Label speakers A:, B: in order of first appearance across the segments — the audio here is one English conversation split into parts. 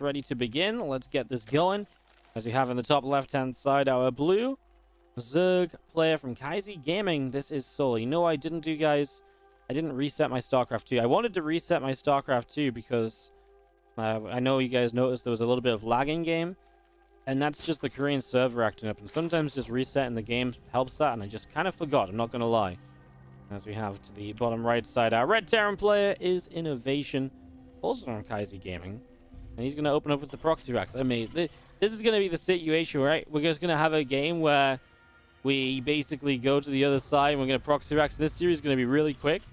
A: ready to begin. Let's get this going. As we have in the top left-hand side, our blue Zerg player from TvZ Gaming. This is solo. You know what I didn't do, guys? I didn't reset my Starcraft 2. I wanted to reset my Starcraft 2 because I know you guys noticed there was a little bit of lag in game. And that's just the Korean server acting up. And sometimes just resetting the game helps that. And I just kind of forgot. I'm not going to lie. As we have to the bottom right side, our red Terran player is INnoVation. Also on TvZ Gaming. And he's going to open up with the PROXY RAX. Amazing. This is going to be the situation, right? We're just going to have a game where we basically go to the other side and we're going to PROXY RAX. This series is going to be really quick.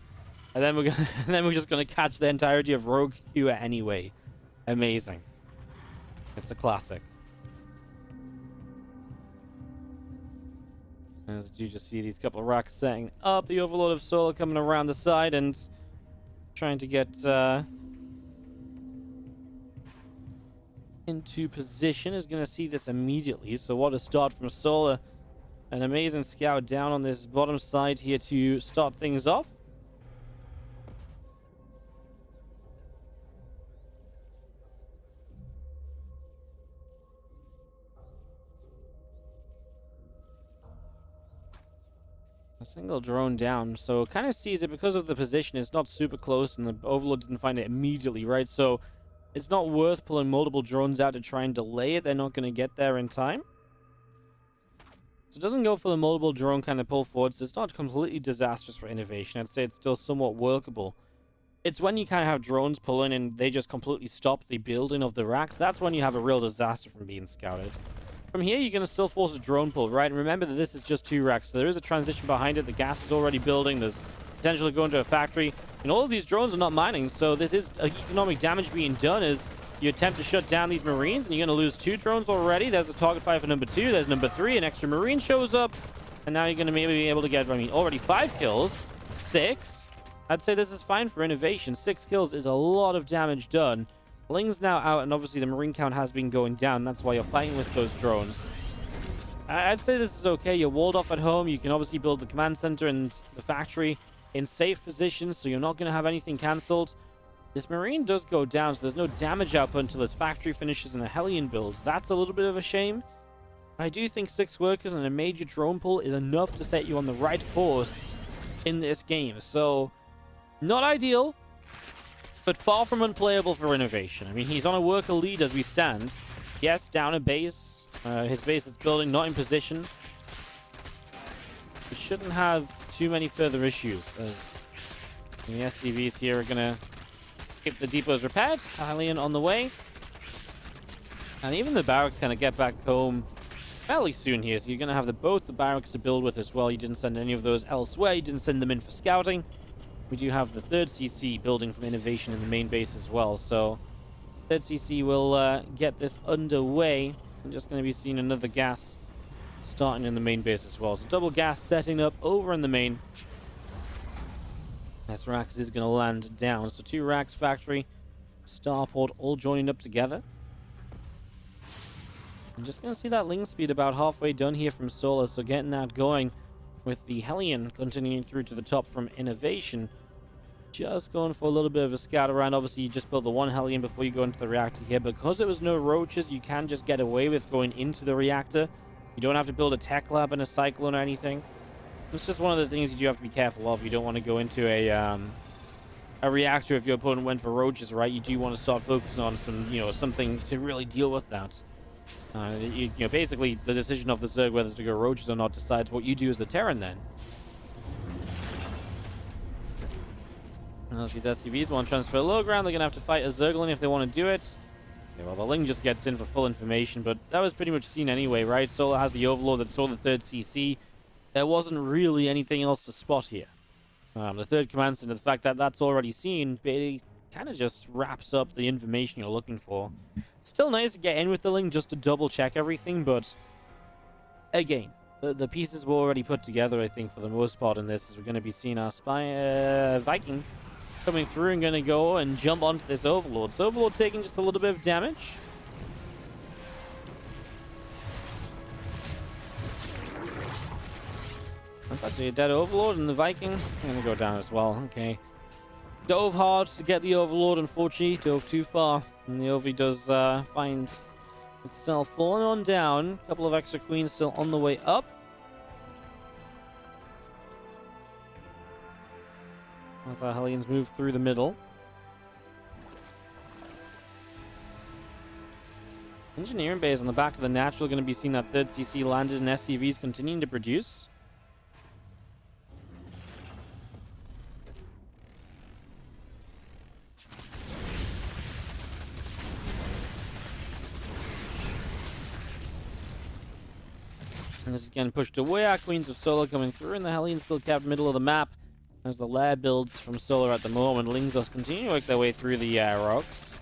A: And then we're just going to catch the entirety of Rogue Q anyway. Amazing. It's a classic. As you just see these couple of racks setting up, the Overlord of Solar coming around the side and trying to get into position. Is going to see this immediately. So what a start from Solar. An amazing scout down on this bottom side here to start things off. A single drone down, so kind of sees it because of the position. It's not super close, and the Overlord didn't find it immediately, right? So it's not worth pulling multiple drones out to try and delay it. They're not going to get there in time. So it doesn't go for the multiple drone kind of pull forward. So it's not completely disastrous for INnoVation. I'd say it's still somewhat workable. It's when you kind of have drones pulling and they just completely stop the building of the racks. That's when you have a real disaster from being scouted. From here, you're going to still force a drone pull, right? And remember that this is just 2 racks, so there is a transition behind it. The gas is already building. There's potential to go into a factory. And all of these drones are not mining, so this is economic damage being done as you attempt to shut down these Marines, and you're going to lose 2 drones already. There's a target fire for number 2. There's number 3. An extra Marine shows up, and now you're going to maybe be able to get, already 5 kills. 6. I'd say this is fine for INnoVation. 6 kills is a lot of damage done. Ling's now out, and obviously the Marine count has been going down. That's why you're fighting with those drones. I'd say this is okay. You're walled off at home. You can obviously build the command center and the factory in safe positions, so you're not going to have anything cancelled. This Marine does go down, so there's no damage output until his factory finishes and the Hellion builds. That's a little bit of a shame. I do think 6 workers and a major drone pull is enough to set you on the right course in this game. So, not ideal, but far from unplayable for INnoVation. I mean, he's on a worker lead as we stand. Yes, down a base. His base that's building, not in position. He shouldn't have too many further issues, as the SCVs here are going to keep the depots repaired. Alien on the way. And even the barracks kind of get back home fairly soon here, so you're going to have both the barracks to build with as well. You didn't send any of those elsewhere. You didn't send them in for scouting. We do have the 3rd CC building from INnoVation in the main base as well, so 3rd CC will get this underway. I'm just going to be seeing another gas starting in the main base as well. So double gas setting up over in the main. As RAX is going to land down. So 2 RAX factory, starport all joining up together. I'm just going to see that Ling speed about halfway done here from Solar, so getting that going with the Hellion continuing through to the top from INnoVation. Just going for a little bit of a scout around. Obviously, you just built the 1 Hellion before you go into the reactor here. Because there was no roaches, you can just get away with going into the reactor. You don't have to build a tech lab and a cyclone or anything. It's just one of the things you do have to be careful of. You don't want to go into a reactor if your opponent went for roaches, right? You do want to start focusing on some, something to really deal with that. Basically, the decision of the Zerg whether to go roaches or not decides what you do as the Terran then. If these SCVs want to transfer low ground, they're going to have to fight a Zergling if they want to do it. Yeah, well, the Ling just gets in for full information, but that was pretty much seen anyway, right? Solar has the Overlord that saw the 3rd CC. There wasn't really anything else to spot here. The 3rd command center, the fact that that's already seen, it kind of just wraps up the information you're looking for. Still nice to get in with the Ling just to double check everything, but again, the pieces were already put together, I think, for the most part in this, as we're going to be seeing our spy Viking coming through and going to go and jump onto this Overlord. So Overlord taking just a little bit of damage. That's actually a dead Overlord, and the Viking going to go down as well. Okay. Dove hard to get the Overlord, unfortunately. Dove too far. And the Ovi does find itself falling on down. A couple of extra queens still on the way up. As our Hellions move through the middle. Engineering bays on the back of the natural going to be seeing that third CC landed, and SCVs continuing to produce. And this is getting pushed away. Our Queens of Solar coming through, and the Hellions still kept middle of the map as the lair builds from Solar at the moment. Lingzos continue to work their way through the rocks.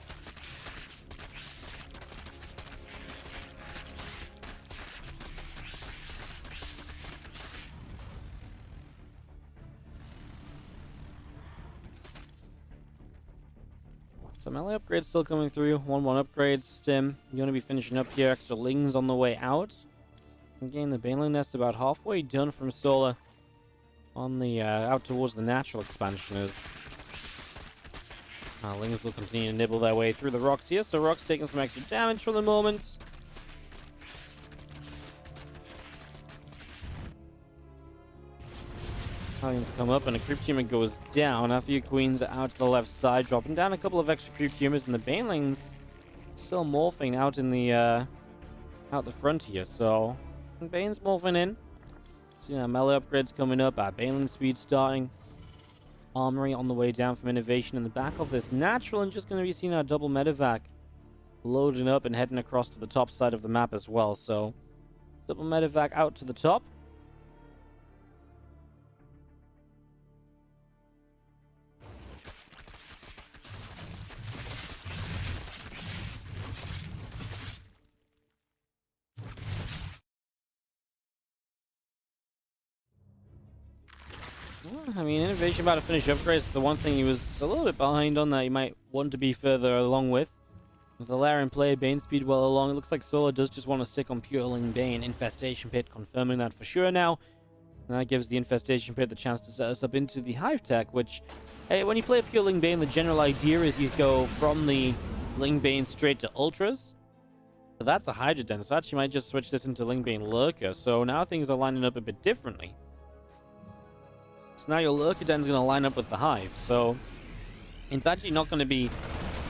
A: So melee upgrades still coming through. 1-1 upgrades. Stim, you want to be finishing up here. Extra Lings on the way out. Again, the Baneling Nest about halfway done from Solar on the out towards the natural expansion is. Lings will continue to nibble their way through the rocks here, so rocks taking some extra damage for the moment. Hellions come up and a creep tumor goes down. A few queens are out to the left side, dropping down a couple of extra creep tumors, and the Banelings still morphing out in the out the front here. So Bane's morphing in. So, melee upgrades coming up. Baneling speed starting. Armory on the way down from INnoVation in the back of this natural, and just going to be seeing our double medevac loading up and heading across to the top side of the map as well. So double medevac out to the top. I mean, INnoVation about to finish upgrades. The one thing he was a little bit behind on that you might want to be further along with. With the lair in play, Bane speed well along. It looks like Solar does just want to stick on Pureling Bane. Infestation Pit confirming that for sure now. And that gives the Infestation Pit the chance to set us up into the Hive Tech, which, hey, when you play a Pureling Bane, the general idea is you go from the Ling Bane straight to Ultras. But that's a Hydra Den, so actually might just switch this into Ling Bane Lurker. So now things are lining up a bit differently. So now your Lurker Den's going to line up with the Hive. So it's actually not going to be...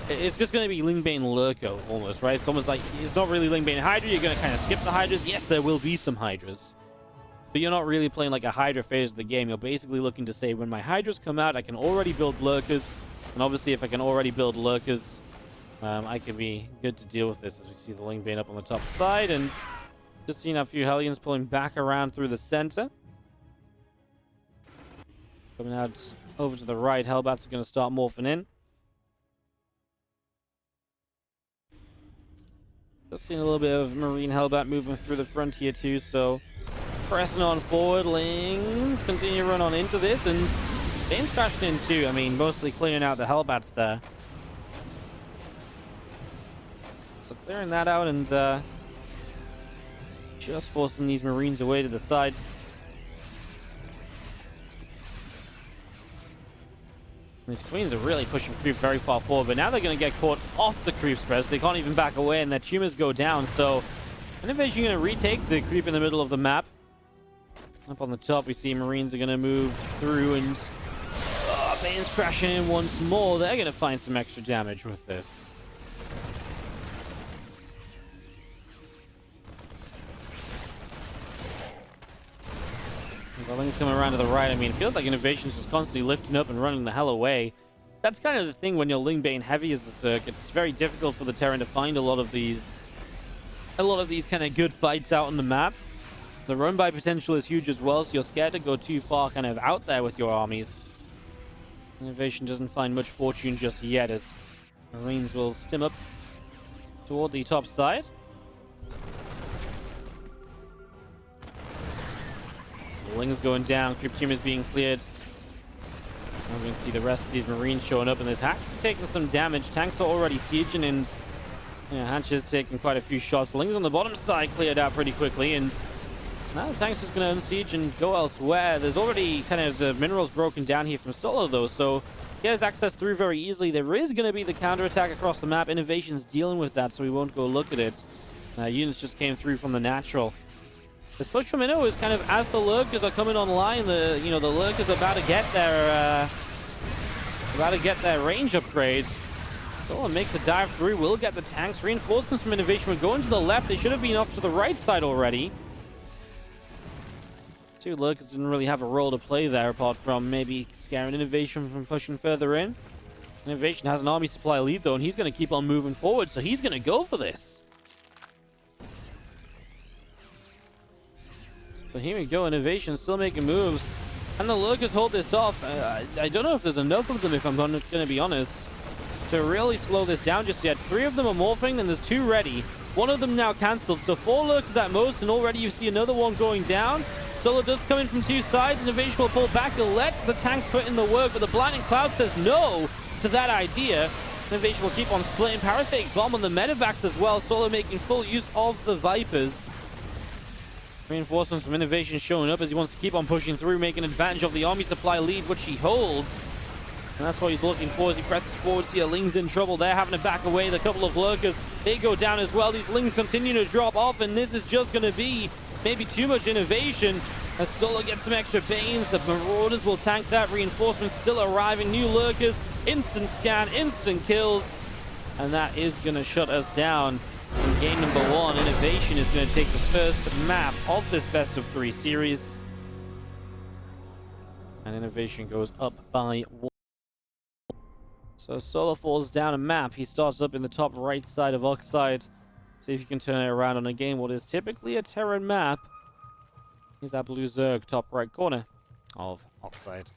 A: It's just going to be Ling Bane Lurker almost, right? It's almost like it's not really Ling Bane Hydra. You're going to kind of skip the Hydras. Yes, there will be some Hydras. But you're not really playing like a Hydra phase of the game. You're basically looking to say, when my Hydras come out, I can already build Lurkers. And obviously, if I can already build Lurkers, I can be good to deal with this as we see the Ling Bane up on the top side. And just seeing a few Hellions pulling back around through the center. Coming out over to the right, Hellbats are going to start morphing in. Just seeing a little bit of Marine Hellbat moving through the frontier too, so pressing on forward. Lings continue to run on into this, and Bane's crashing in too. I mean, mostly clearing out the Hellbats there. So clearing that out and just forcing these Marines away to the side. These Queens are really pushing creep very far forward, but now they're going to get caught off the creep spread, so they can't even back away, and their tumors go down. So INnoVation going to retake the creep in the middle of the map. Up on the top, we see Marines are going to move through, and Bane's crashing in once more. They're going to find some extra damage with this. The Ling's coming around to the right. I mean, it feels like INnoVation's just constantly lifting up and running the hell away. That's kind of the thing when you're Ling Bane heavy as the Cirque. It's very difficult for the Terran to find a lot of these kind of good fights out on the map. The run by potential is huge as well, so you're scared to go too far kind of out there with your armies. INnoVation doesn't find much fortune just yet as Marines will stim up toward the top side. Ling's going down. Creep team is being cleared. We're going to see the rest of these Marines showing up, and this Hatch taking some damage. Tanks are already sieging, and Hatch is taking quite a few shots. Ling's on the bottom side cleared out pretty quickly, and now the Tank's just going to unsiege and go elsewhere. There's already kind of the minerals broken down here from Solo, though, so He has access through very easily. There is going to be the counterattack across the map. INnoVation's dealing with that, so we won't go look at it. Units just came through from the natural. This push from Inno is kind of as the lurkers are coming online. The lurkers are about to get their range upgrades. Solar makes a dive through. Will get the tanks. Reinforcements from INnoVation were going to the left. They should have been off to the right side already. Two lurkers didn't really have a role to play there, apart from maybe scaring INnoVation from pushing further in. INnoVation has an army supply lead though, and he's going to keep on moving forward, so he's going to go for this. So here we go, INnoVation still making moves. And the lurkers hold this off. I don't know if there's enough of them, if I'm going to be honest, to really slow this down just yet. 3 of them are morphing, and there's 2 ready. 1 of them now cancelled, so 4 lurkers at most, and already you see another one going down. Solo does come in from 2 sides. INnoVation will pull back. He'll let the tanks put in the work, but the Blinding Cloud says no to that idea. INnoVation will keep on splitting. Parasitic Bomb on the Medivacs as well. Solo making full use of the Vipers. Reinforcements from INnoVation showing up as he wants to keep on pushing through, making advantage of the army supply lead, which he holds. And that's what he's looking for as he presses forward. See a Ling's in trouble there, having to back away. The couple of lurkers, they go down as well. These Lings continue to drop off, and this is just going to be maybe too much INnoVation. As Solo gets some extra Banes, the Marauders will tank that. Reinforcements still arriving. New lurkers, instant scan, instant kills. And that is going to shut us down. In game number 1, INnoVation is going to take the first map of this best of 3 series. And INnoVation goes up by 1. So Solo falls down a map. He starts up in the top right side of Oxide. See if you can turn it around on a game what is typically a Terran map. Here's our blue Zerg, top right corner of Oxide.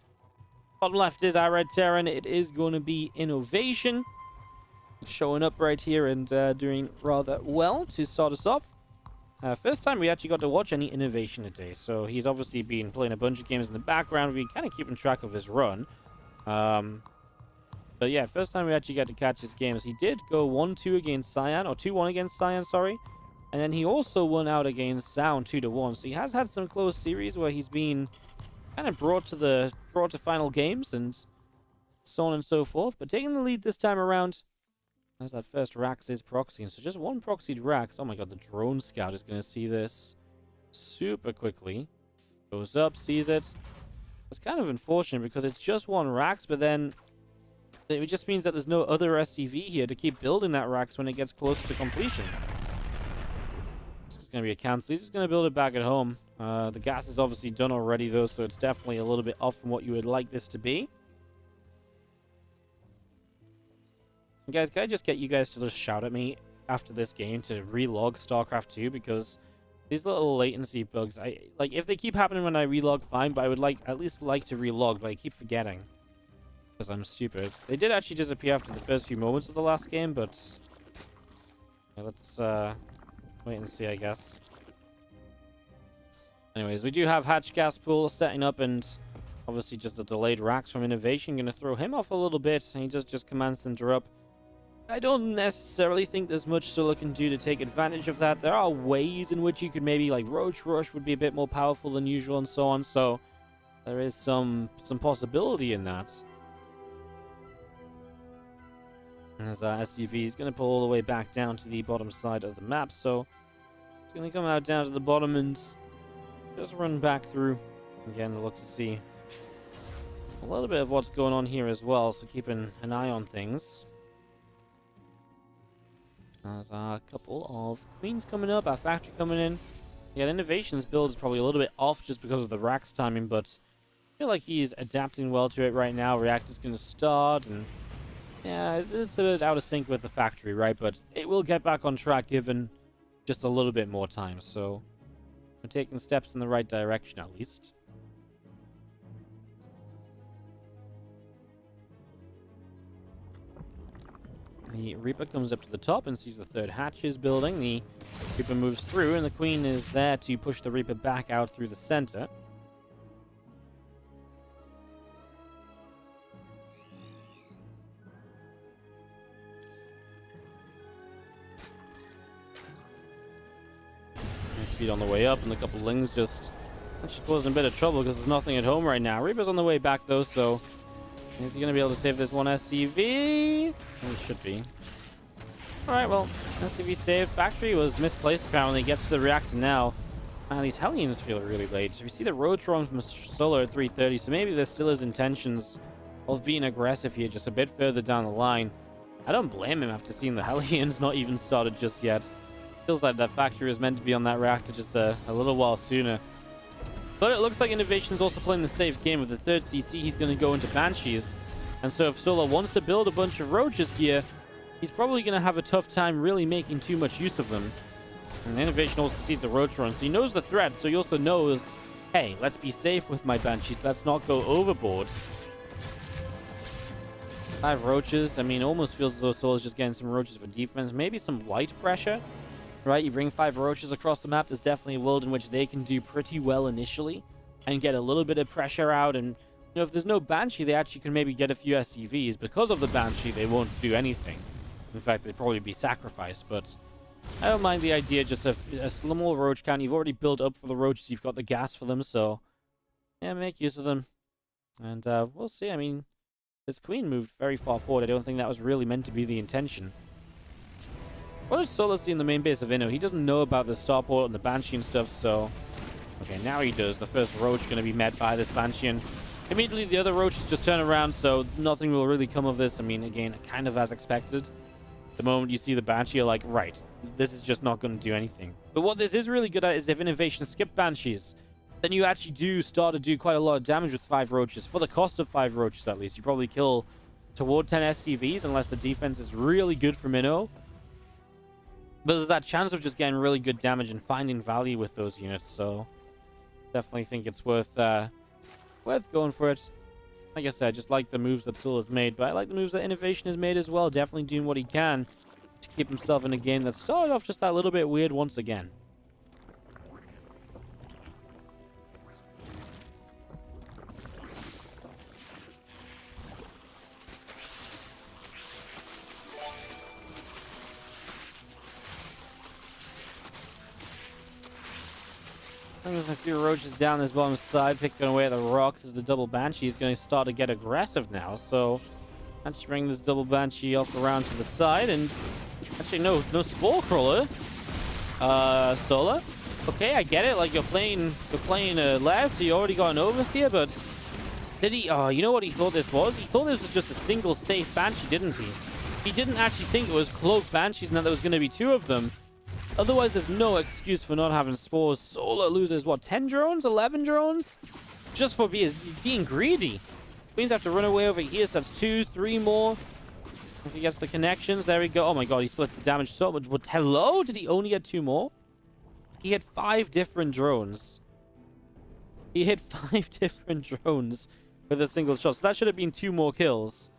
A: Bottom left is our red Terran. It is going to be INnoVation. Showing up right here and doing rather well to start us off. First time we actually got to watch any INnoVation today. So he's obviously been playing a bunch of games in the background. We've been kind of keeping track of his run. But yeah, first time we actually got to catch his games. He did go 1-2 against Cyan, or 2-1 against Cyan, sorry. And then he also won out against Sound 2-1. So he has had some close series where he's been kind of brought to final games and so on and so forth. But taking the lead this time around, as that first RAX is PROXY. And so just 1 proxied RAX. Oh my god, the drone scout is going to see this super quickly. Goes up, sees it. It's kind of unfortunate because it's just 1 RAX, but then it just means that there's no other SCV here to keep building that RAX when it gets closer to completion. This is going to be a cancel. He's just going to build it back at home. The gas is obviously done already, though, so it's definitely a little bit off from what you would like this to be. And guys, can I just get you guys to just shout at me after this game to relog StarCraft 2? Because these little latency bugs, like if they keep happening when I relog, fine, but I would at least like to relog, but I keep forgetting. Because I'm stupid. They did actually disappear after the first few moments of the last game, but yeah, let's wait and see, I guess. Anyways, we do have Hatch Gas Pool setting up, and obviously just a delayed RAX from INnoVation. Going to throw him off a little bit, and he just Command Center up. I don't necessarily think there's much Solo can do to take advantage of that. There are ways in which you could maybe, like, Roach Rush would be a bit more powerful than usual and so on, so there is some possibility in that. As SCV is going to pull all the way back down to the bottom side of the map, so it's going to come out down to the bottom and just run back through. Again, look to see a little bit of what's going on here as well, so keeping an eye on things. There's a couple of Queens coming up, our factory coming in. Yeah, INnoVation's build is probably a little bit off just because of the RAX timing, but I feel like he's adapting well to it right now. Reactor's going to start, and yeah, it's a bit out of sync with the factory, right? But it will get back on track given just a little bit more time. So we're taking steps in the right direction at least. The Reaper comes up to the top and sees the third hatch is building. The Reaper moves through, and the Queen is there to push the Reaper back out through the center. Speed on the way up, and a couple Lings just actually causing a bit of trouble because there's nothing at home right now. Reaper's on the way back though, so Is he going to be able to save this one SCV? He should be. Alright, well, SCV save. Factory was misplaced apparently. Gets to the reactor now. Man, these Hellions feel really late. We see the Rotron from Solar at 3:30, so maybe there still is intentions of being aggressive here just a bit further down the line. I don't blame him after seeing the Hellions not even started just yet. Feels like that factory was meant to be on that reactor just a little while sooner. But it looks like INnoVation's also playing the safe game. With the third CC, he's going to go into Banshees. And so if Solar wants to build a bunch of Roaches here, he's probably going to have a tough time really making too much use of them. And INnoVation also sees the Roach-Run, so he knows the threat, so he also knows, hey, let's be safe with my Banshees. Let's not go overboard. 5 Roaches. I mean, almost feels as though Solar's just getting some Roaches for defense. Maybe some light pressure, right? You bring 5 Roaches across the map. There's definitely a world in which they can do pretty well initially and get a little bit of pressure out. And, you know, if there's no Banshee, they actually can maybe get a few SCVs. Because of the Banshee, they won't do anything. In fact, they'd probably be sacrificed, but I don't mind the idea. Just a small Roach count. You've already built up for the Roaches. You've got the gas for them, so yeah, make use of them. And we'll see. I mean, this Queen moved very far forward. I don't think that was really meant to be the intention. What does Solar see in the main base of Inno? He doesn't know about the starport and the Banshee and stuff, so okay, now he does. The first Roach going to be met by this Banshee, and immediately the other Roaches just turn around, so nothing will really come of this. I mean, again, kind of as expected. The moment you see the Banshee, you're like, right, this is just not going to do anything. But what this is really good at is if INnoVation skip Banshees, then you actually do start to do quite a lot of damage with 5 Roaches. For the cost of 5 Roaches, at least. You probably kill toward 10 SCVs, unless the defense is really good for Minnow. But there's that chance of just getting really good damage and finding value with those units, so definitely think it's worth going for it. Like I said, I just like the moves that Solar's made, but I like the moves that INnoVation has made as well. Definitely doing what he can to keep himself in a game that started off just that little bit weird once again. There's a few Roaches down this bottom side, picking away at the rocks as the double Banshee is going to start to get aggressive now. So, actually bring this double Banshee off around to the side, and actually no Spore Crawler. Solar. Okay, I get it. Like you're playing last, so you already got an overseer, but did he? Oh, you know what he thought this was? He thought this was just a single safe Banshee, didn't he? He didn't actually think it was cloaked Banshees and that there was going to be 2 of them. Otherwise, there's no excuse for not having spores. Solar loses, what, 10 drones? 11 drones? Just for being greedy. Queens have to run away over here, so that's 2, 3 more. If he gets the connections, there we go. Oh my god, he splits the damage so much. But hello? Did he only get 2 more? He had 5 different drones. He hit 5 different drones with a single shot. So that should have been 2 more kills.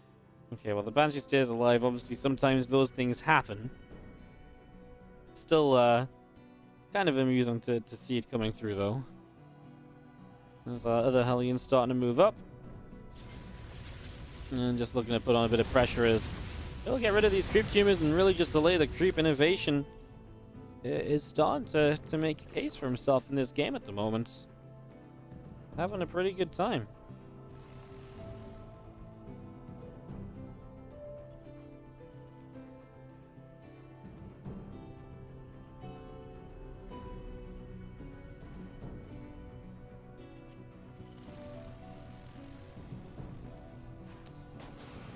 A: Okay, well, the Banshee stays alive. Obviously, sometimes those things happen. Still, kind of amusing to see it coming through, though. There's our other Hellions starting to move up. And just looking to put on a bit of pressure as they'll get rid of these creep tumors and really just delay the creep. INnoVation is starting to make a case for himself in this game at the moment. Having a pretty good time.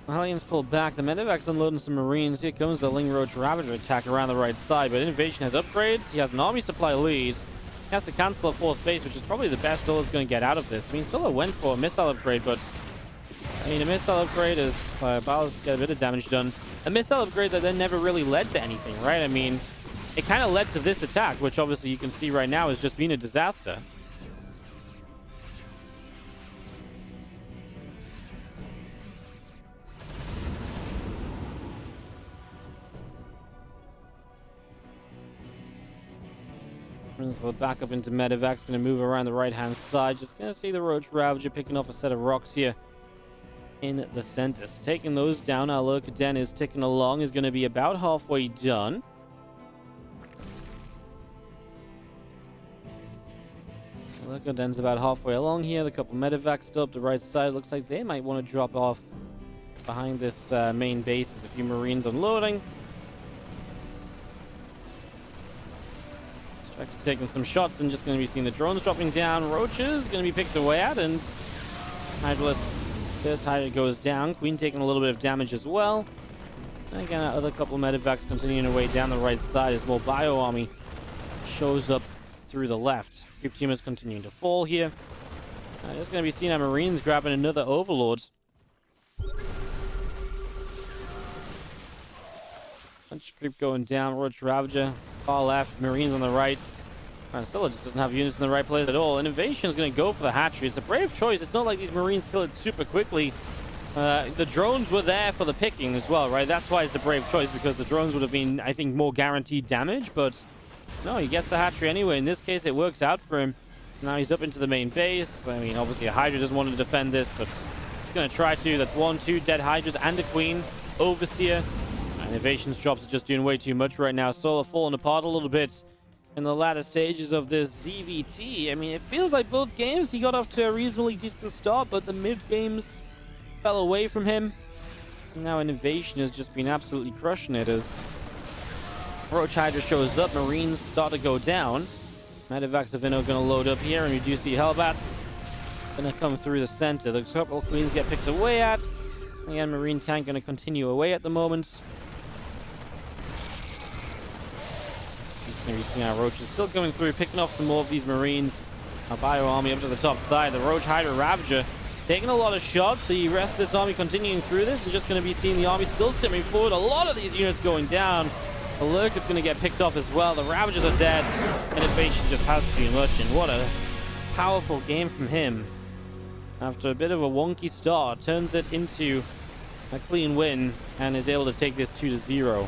A: Hellions pull back. The Medevac's unloading some Marines. Here comes the Ling Roach Ravager attack around the right side. But INnoVation has upgrades. He has an army supply lead. He has to cancel a 4th base, which is probably the best Solar's going to get out of this. I mean, Solar went for a missile upgrade, but I mean, a missile upgrade is Balas get a bit of damage done. A missile upgrade that then never really led to anything, right? I mean, it kind of led to this attack, which obviously you can see right now has just been a disaster. So back up into Medevac's going to move around the right-hand side. Just going to see the Roach Ravager picking off a set of rocks here in the center. So taking those down, our Lurkaden is ticking along, is going to be about halfway done. So Look, Den's about halfway along here. The couple medevacs still up the right side. Looks like they might want to drop off behind this main base. There's a few Marines unloading. Distracted taking some shots and just going to be seeing the drones dropping down. Roaches going to be picked away at, and Hydraless, first Hydra goes down. Queen taking a little bit of damage as well. And again, other couple of medevacs continuing their way down the right side as more Bio Army shows up through the left. Creep team is continuing to fall here. Just going to be seeing our Marines grabbing another Overlord. Bunch of creep going down. Roach Ravager, far left. Marines on the right. Stella just doesn't have units in the right place at all. INnoVation is going to go for the hatchery. It's a brave choice. It's not like these Marines kill it super quickly. The drones were there for the picking as well, right? That's why it's a brave choice, because the drones would have been, I think, more guaranteed damage. But no, he gets the hatchery anyway. In this case, it works out for him. Now he's up into the main base. I mean, obviously, a Hydra doesn't want to defend this, but he's going to try to. That's 1, 2 dead Hydras and a Queen. Overseer. INnoVation's drops are just doing way too much right now. Solar falling apart a little bit in the latter stages of this ZVT. I mean, it feels like both games he got off to a reasonably decent start, but the mid games fell away from him. And now INnoVation has just been absolutely crushing it as Roach Hydra shows up. Marines start to go down. Medevacs of Inno going to load up here, and we do see Hellbats going to come through the center. The couple Queens get picked away at. Again, Marine tank going to continue away at the moment. Maybe seeing our Roaches still going through, picking off some more of these Marines. Our Bio Army up to the top side. The Roach Hydra Ravager taking a lot of shots. The rest of this army continuing through this, and just going to be seeing the army still stepping forward. A lot of these units going down. The Lurk is going to get picked off as well. The Ravagers are dead. INnoVation just has too much, and what a powerful game from him. After a bit of a wonky start, turns it into a clean win and is able to take this 2-0.